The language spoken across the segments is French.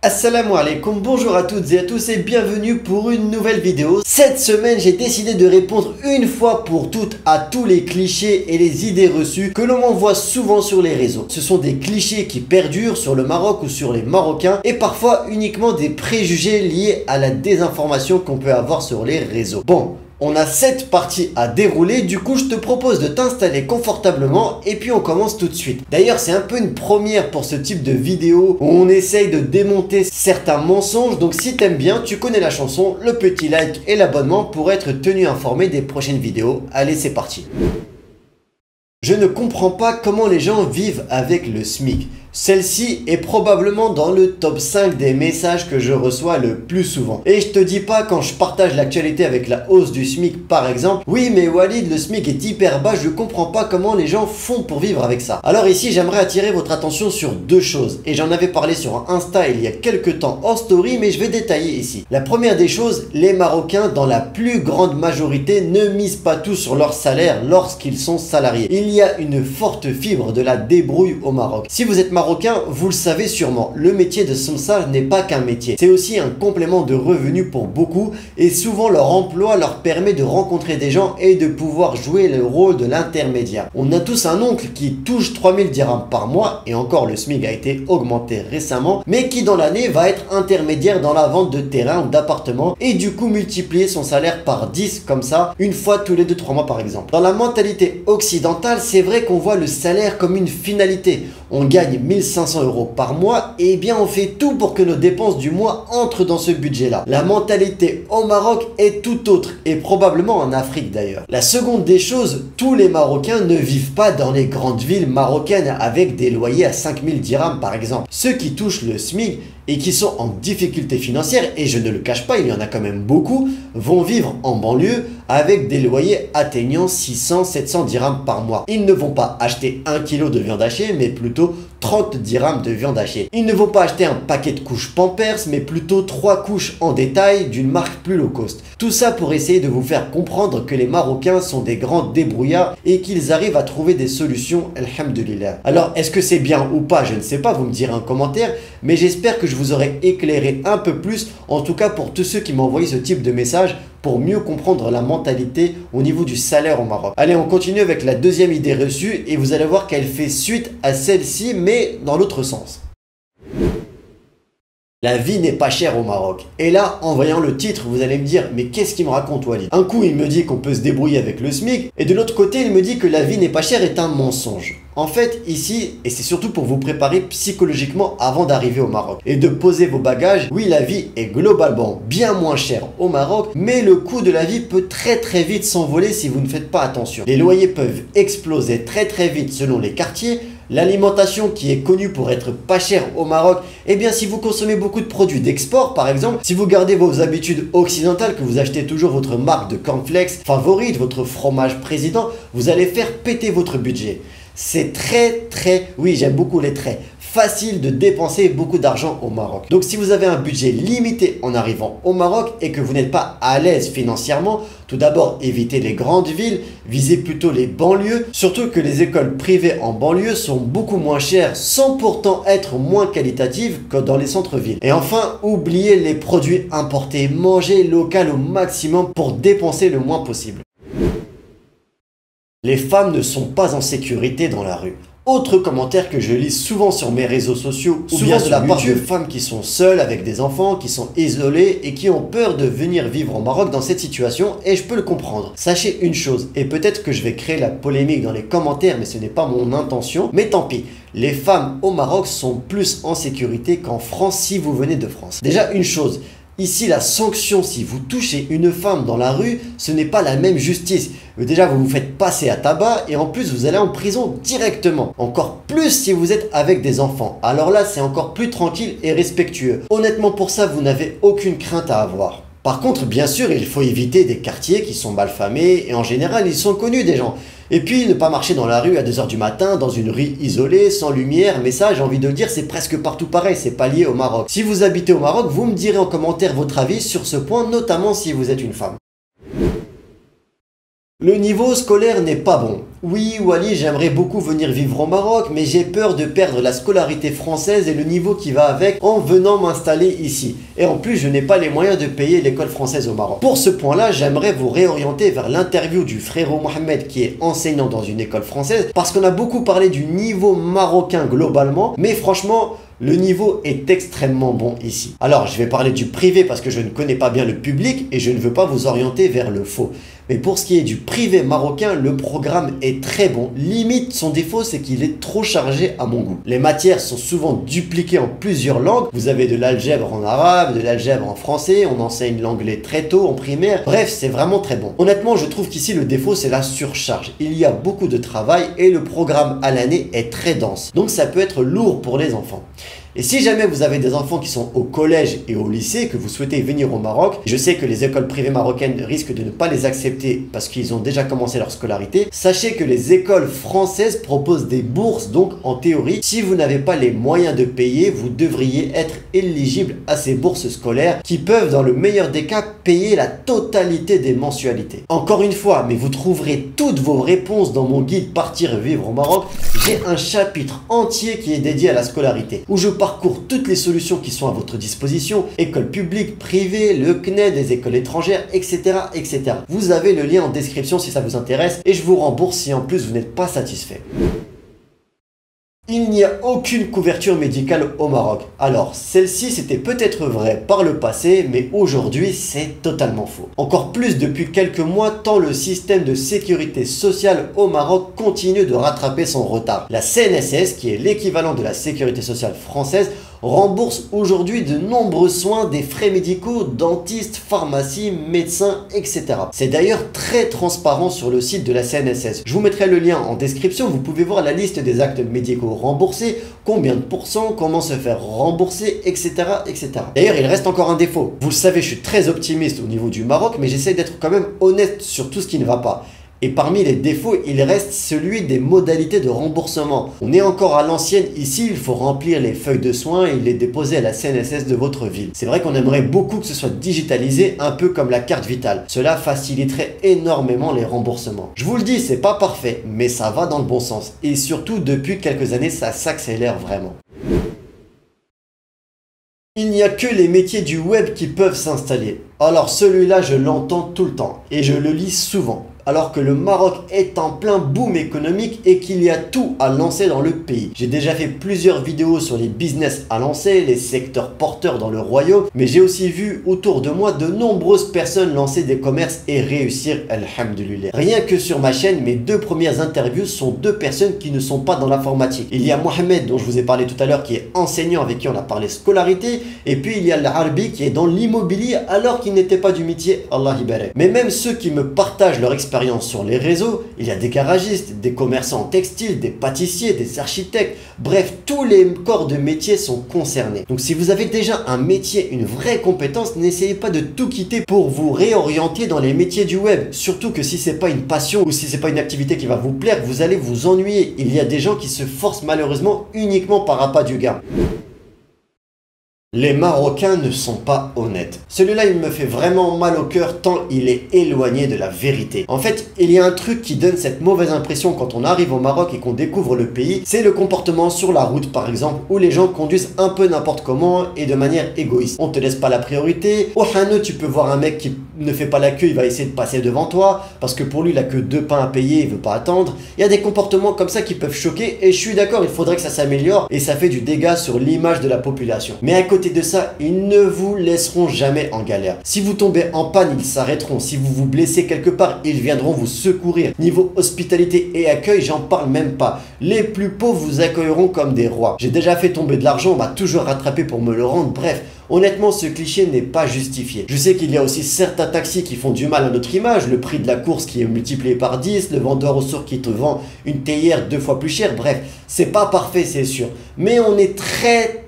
Assalamu alaikum, bonjour à toutes et à tous et bienvenue pour une nouvelle vidéo. Cette semaine, j'ai décidé de répondre une fois pour toutes à tous les clichés et les idées reçues que l'on m'envoie souvent sur les réseaux. Ce sont des clichés qui perdurent sur le Maroc ou sur les Marocains et parfois uniquement des préjugés liés à la désinformation qu'on peut avoir sur les réseaux. Bon, on a 7 parties à dérouler, du coup je te propose de t'installer confortablement et puis on commence tout de suite. D'ailleurs c'est un peu une première pour ce type de vidéo où on essaye de démonter certains mensonges, donc si t'aimes bien, tu connais la chanson, le petit like et l'abonnement pour être tenu informé des prochaines vidéos. Allez c'est parti. Je ne comprends pas comment les gens vivent avec le SMIC. Celle-ci est probablement dans le top 5 des messages que je reçois le plus souvent. Et je te dis pas quand je partage l'actualité avec la hausse du SMIC par exemple, oui mais Walid, le SMIC est hyper bas, je comprends pas comment les gens font pour vivre avec ça. Alors ici j'aimerais attirer votre attention sur deux choses. Et j'en avais parlé sur Insta il y a quelques temps en story, mais je vais détailler ici. La première des choses, les Marocains dans la plus grande majorité ne misent pas tout sur leur salaire lorsqu'ils sont salariés. Il y a une forte fibre de la débrouille au Maroc. Si vous êtes marocain, vous le savez sûrement, le métier de samsar n'est pas qu'un métier. C'est aussi un complément de revenus pour beaucoup et souvent leur emploi leur permet de rencontrer des gens et de pouvoir jouer le rôle de l'intermédiaire. On a tous un oncle qui touche 3000 dirhams par mois et encore le SMIC a été augmenté récemment, mais qui dans l'année va être intermédiaire dans la vente de terrain ou d'appartements et du coup multiplier son salaire par 10 comme ça, une fois tous les 2-3 mois par exemple. Dans la mentalité occidentale, c'est vrai qu'on voit le salaire comme une finalité. On gagne 1500 € par mois et bien on fait tout pour que nos dépenses du mois entrent dans ce budget-là. La mentalité au Maroc est tout autre et probablement en Afrique d'ailleurs. La seconde des choses, tous les Marocains ne vivent pas dans les grandes villes marocaines avec des loyers à 5000 dirhams par exemple. Ceux qui touchent le SMIC et qui sont en difficulté financière, et je ne le cache pas, il y en a quand même beaucoup, vont vivre en banlieue avec des loyers atteignant 600-700 dirhams par mois. Ils ne vont pas acheter 1 kg de viande hachée, mais plutôt 30 dirhams de viande hachée. Ils ne vont pas acheter un paquet de couches Pampers, mais plutôt 3 couches en détail d'une marque plus low cost. Tout ça pour essayer de vous faire comprendre que les Marocains sont des grands débrouillards et qu'ils arrivent à trouver des solutions, alhamdoulilah. Alors, est-ce que c'est bien ou pas? Je ne sais pas, vous me direz en commentaire, mais j'espère que je vous aurai éclairé un peu plus, en tout cas pour tous ceux qui m'ont envoyé ce type de message, pour mieux comprendre la mentalité au niveau du salaire au Maroc. Allez, on continue avec la deuxième idée reçue et vous allez voir qu'elle fait suite à celle-ci, mais dans l'autre sens. La vie n'est pas chère au Maroc. Et là, en voyant le titre, vous allez me dire, mais qu'est-ce qu'il me raconte Walid? Un coup, il me dit qu'on peut se débrouiller avec le SMIC, et de l'autre côté, il me dit que la vie n'est pas chère est un mensonge. En fait, ici, et c'est surtout pour vous préparer psychologiquement avant d'arriver au Maroc, et de poser vos bagages, oui, la vie est globalement bien moins chère au Maroc, mais le coût de la vie peut très vite s'envoler si vous ne faites pas attention. Les loyers peuvent exploser très vite selon les quartiers. L'alimentation qui est connue pour être pas chère au Maroc, eh bien si vous consommez beaucoup de produits d'export par exemple, si vous gardez vos habitudes occidentales, que vous achetez toujours votre marque de cornflakes favorite, votre fromage président, vous allez faire péter votre budget. C'est oui j'aime beaucoup les traits, facile de dépenser beaucoup d'argent au Maroc. Donc si vous avez un budget limité en arrivant au Maroc et que vous n'êtes pas à l'aise financièrement, tout d'abord évitez les grandes villes, visez plutôt les banlieues, surtout que les écoles privées en banlieue sont beaucoup moins chères sans pourtant être moins qualitatives que dans les centres-villes. Et enfin, oubliez les produits importés, mangez local au maximum pour dépenser le moins possible. Les femmes ne sont pas en sécurité dans la rue. Autre commentaire que je lis souvent sur mes réseaux sociaux, souvent de la part de femmes qui sont seules avec des enfants, qui sont isolées et qui ont peur de venir vivre au Maroc dans cette situation, et je peux le comprendre. Sachez une chose, et peut-être que je vais créer la polémique dans les commentaires, mais ce n'est pas mon intention, mais tant pis. Les femmes au Maroc sont plus en sécurité qu'en France si vous venez de France. Déjà une chose, ici, la sanction, si vous touchez une femme dans la rue, ce n'est pas la même justice. Déjà, vous vous faites passer à tabac et en plus, vous allez en prison directement. Encore plus si vous êtes avec des enfants. Alors là, c'est encore plus tranquille et respectueux. Honnêtement, pour ça, vous n'avez aucune crainte à avoir. Par contre, bien sûr, il faut éviter des quartiers qui sont mal famés et en général, ils sont connus des gens. Et puis, ne pas marcher dans la rue à 2 h du matin, dans une rue isolée, sans lumière, mais ça, j'ai envie de le dire, c'est presque partout pareil, c'est pas lié au Maroc. Si vous habitez au Maroc, vous me direz en commentaire votre avis sur ce point, notamment si vous êtes une femme. Le niveau scolaire n'est pas bon. Oui, Wally, j'aimerais beaucoup venir vivre au Maroc, mais j'ai peur de perdre la scolarité française et le niveau qui va avec en venant m'installer ici. Et en plus, je n'ai pas les moyens de payer l'école française au Maroc. Pour ce point-là, j'aimerais vous réorienter vers l'interview du frérot Mohamed qui est enseignant dans une école française, parce qu'on a beaucoup parlé du niveau marocain globalement, mais franchement, le niveau est extrêmement bon ici. Alors, je vais parler du privé parce que je ne connais pas bien le public et je ne veux pas vous orienter vers le faux. Mais pour ce qui est du privé marocain, le programme est très bon. Limite, son défaut, c'est qu'il est trop chargé à mon goût. Les matières sont souvent dupliquées en plusieurs langues. Vous avez de l'algèbre en arabe, de l'algèbre en français, on enseigne l'anglais très tôt en primaire. Bref, c'est vraiment très bon. Honnêtement, je trouve qu'ici, le défaut, c'est la surcharge. Il y a beaucoup de travail et le programme à l'année est très dense. Donc, ça peut être lourd pour les enfants. Et si jamais vous avez des enfants qui sont au collège et au lycée, que vous souhaitez venir au Maroc, je sais que les écoles privées marocaines risquent de ne pas les accepter parce qu'ils ont déjà commencé leur scolarité, sachez que les écoles françaises proposent des bourses, donc en théorie, si vous n'avez pas les moyens de payer, vous devriez être éligible à ces bourses scolaires qui peuvent, dans le meilleur des cas, payer la totalité des mensualités. Encore une fois, mais vous trouverez toutes vos réponses dans mon guide Partir vivre au Maroc. J'ai un chapitre entier qui est dédié à la scolarité, où je parcours toutes les solutions qui sont à votre disposition, écoles publiques, privées, le CNED, les écoles étrangères, etc., etc. Vous avez le lien en description si ça vous intéresse et je vous rembourse si en plus vous n'êtes pas satisfait. Il n'y a aucune couverture médicale au Maroc. Alors, celle-ci c'était peut-être vrai par le passé, mais aujourd'hui c'est totalement faux. Encore plus depuis quelques mois, tant le système de sécurité sociale au Maroc continue de rattraper son retard. La CNSS, qui est l'équivalent de la sécurité sociale française, rembourse aujourd'hui de nombreux soins, des frais médicaux, dentistes, pharmacies, médecins, etc. C'est d'ailleurs très transparent sur le site de la CNSS. Je vous mettrai le lien en description, vous pouvez voir la liste des actes médicaux remboursés, combien de pourcents, comment se faire rembourser, etc. etc. D'ailleurs, il reste encore un défaut. Vous le savez, je suis très optimiste au niveau du Maroc, mais j'essaie d'être quand même honnête sur tout ce qui ne va pas. Et parmi les défauts, il reste celui des modalités de remboursement. On est encore à l'ancienne ici, il faut remplir les feuilles de soins et les déposer à la CNSS de votre ville. C'est vrai qu'on aimerait beaucoup que ce soit digitalisé, un peu comme la carte vitale. Cela faciliterait énormément les remboursements. Je vous le dis, c'est pas parfait, mais ça va dans le bon sens. Et surtout, depuis quelques années, ça s'accélère vraiment. Il n'y a que les métiers du web qui peuvent s'installer. Alors celui-là, je l'entends tout le temps et je le lis souvent. Alors que le Maroc est en plein boom économique et qu'il y a tout à lancer dans le pays. J'ai déjà fait plusieurs vidéos sur les business à lancer, les secteurs porteurs dans le royaume, mais j'ai aussi vu autour de moi de nombreuses personnes lancer des commerces et réussir, alhamdoulilah. Rien que sur ma chaîne, mes deux premières interviews sont deux personnes qui ne sont pas dans l'informatique. Il y a Mohamed, dont je vous ai parlé tout à l'heure, qui est enseignant, avec qui on a parlé scolarité, et puis il y a l'Arbi qui est dans l'immobilier alors qu'il n'était pas du métier, Allah ibarak. Mais même ceux qui me partagent leur expérience sur les réseaux, il y a des garagistes, des commerçants en textile, des pâtissiers, des architectes, bref, tous les corps de métier sont concernés. Donc si vous avez déjà un métier, une vraie compétence, n'essayez pas de tout quitter pour vous réorienter dans les métiers du web. Surtout que si c'est pas une passion ou si c'est pas une activité qui va vous plaire, vous allez vous ennuyer. Il y a des gens qui se forcent malheureusement uniquement par appât du gain. Les Marocains ne sont pas honnêtes. Celui-là, il me fait vraiment mal au cœur tant il est éloigné de la vérité. En fait, il y a un truc qui donne cette mauvaise impression quand on arrive au Maroc et qu'on découvre le pays, c'est le comportement sur la route par exemple, où les gens conduisent un peu n'importe comment et de manière égoïste. On te laisse pas la priorité. Au Hanou, tu peux voir un mec qui ne fait pas la queue, il va essayer de passer devant toi, parce que pour lui, il a que 2 pains à payer, il veut pas attendre. Il y a des comportements comme ça qui peuvent choquer, et je suis d'accord, il faudrait que ça s'améliore, et ça fait du dégât sur l'image de la population. Mais à côté de ça, ils ne vous laisseront jamais en galère. Si vous tombez en panne, ils s'arrêteront. Si vous vous blessez quelque part, ils viendront vous secourir. Niveau hospitalité et accueil, j'en parle même pas. Les plus pauvres vous accueilleront comme des rois. J'ai déjà fait tomber de l'argent, on m'a toujours rattrapé pour me le rendre, bref. Honnêtement, ce cliché n'est pas justifié. Je sais qu'il y a aussi certains taxis qui font du mal à notre image, le prix de la course qui est multiplié par 10, le vendeur au sourd qui te vend une théière 2 fois plus chère, bref, c'est pas parfait, c'est sûr. Mais on est très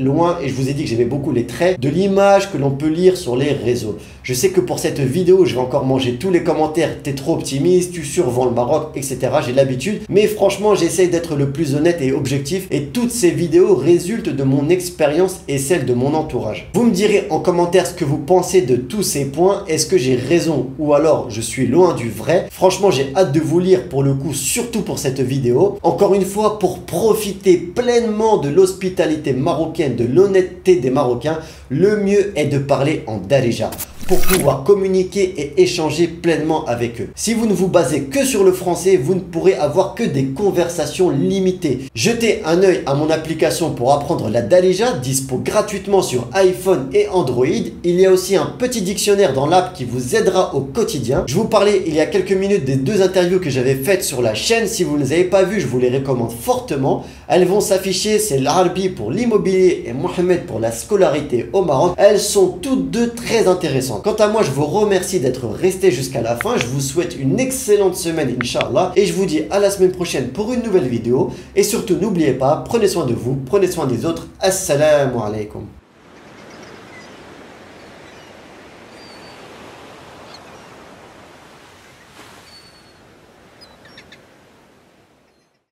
loin, et je vous ai dit que j'aimais beaucoup les traits, de l'image que l'on peut lire sur les réseaux. Je sais que pour cette vidéo, je vais encore manger tous les commentaires, t'es trop optimiste, tu survends le Maroc, etc. J'ai l'habitude, mais franchement, j'essaye d'être le plus honnête et objectif, et toutes ces vidéos résultent de mon expérience et celle celles de mon entourage. Vous me direz en commentaire ce que vous pensez de tous ces points. Est-ce que j'ai raison ou alors je suis loin du vrai? Franchement, j'ai hâte de vous lire pour le coup, surtout pour cette vidéo. Encore une fois, pour profiter pleinement de l'hospitalité marocaine, de l'honnêteté des Marocains, le mieux est de parler en darija pour pouvoir communiquer et échanger pleinement avec eux. Si vous ne vous basez que sur le français, vous ne pourrez avoir que des conversations limitées. Jetez un œil à mon application pour apprendre la darija, dispo gratuitement sur iPhone et Android. Il y a aussi un petit dictionnaire dans l'app qui vous aidera au quotidien. Je vous parlais il y a quelques minutes des 2 interviews que j'avais faites sur la chaîne. Si vous ne les avez pas vues, je vous les recommande fortement. Elles vont s'afficher, c'est l'Arbi pour l'immobilier et Mohamed pour la scolarité au Maroc. Elles sont toutes deux très intéressantes. Quant à moi, je vous remercie d'être resté jusqu'à la fin. Je vous souhaite une excellente semaine, Inch'Allah. Et je vous dis à la semaine prochaine pour une nouvelle vidéo. Et surtout, n'oubliez pas, prenez soin de vous, prenez soin des autres. Assalamu alaikum.